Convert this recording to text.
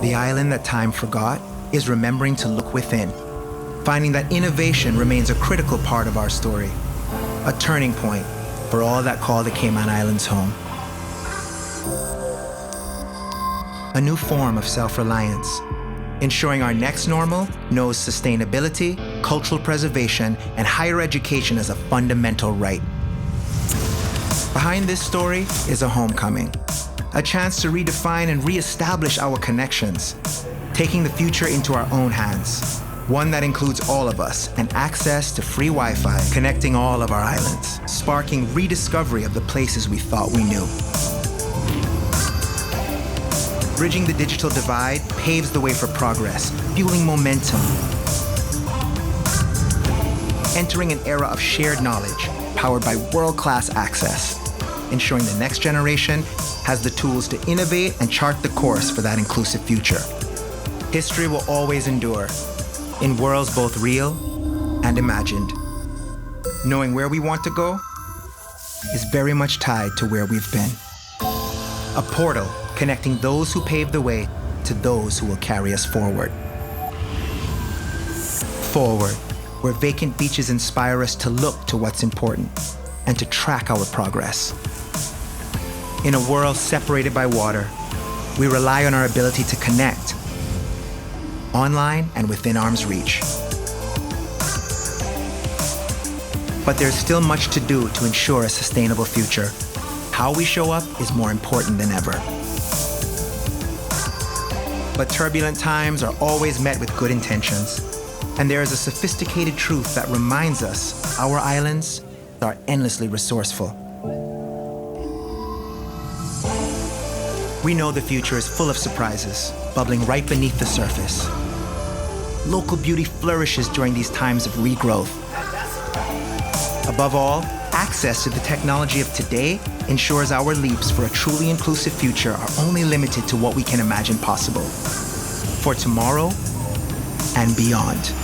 The island that time forgot is remembering to look within, finding that innovation remains a critical part of our story, a turning point for all that call the Cayman Islands home. A new form of self-reliance, ensuring our next normal knows sustainability, cultural preservation, and higher education as a fundamental right. Behind this story is a homecoming, a chance to redefine and reestablish our connections, taking the future into our own hands, one that includes all of us and access to free Wi-Fi connecting all of our islands, sparking rediscovery of the places we thought we knew. Bridging the digital divide paves the way for progress, fueling momentum. Entering an era of shared knowledge, powered by world-class access, ensuring the next generation has the tools to innovate and chart the course for that inclusive future. History will always endure, in worlds both real and imagined. Knowing where we want to go is very much tied to where we've been. A portal connecting those who paved the way to those who will carry us forward. Forward, where vacant beaches inspire us to look to what's important and to track our progress. In a world separated by water, we rely on our ability to connect, online and within arm's reach. But there's still much to do to ensure a sustainable future. How we show up is more important than ever. But turbulent times are always met with good intentions, and there is a sophisticated truth that reminds us our islands are endlessly resourceful. We know the future is full of surprises, bubbling right beneath the surface. Local beauty flourishes during these times of regrowth. Above all, access to the technology of today ensures our leaps for a truly inclusive future are only limited to what we can imagine possible for tomorrow and beyond.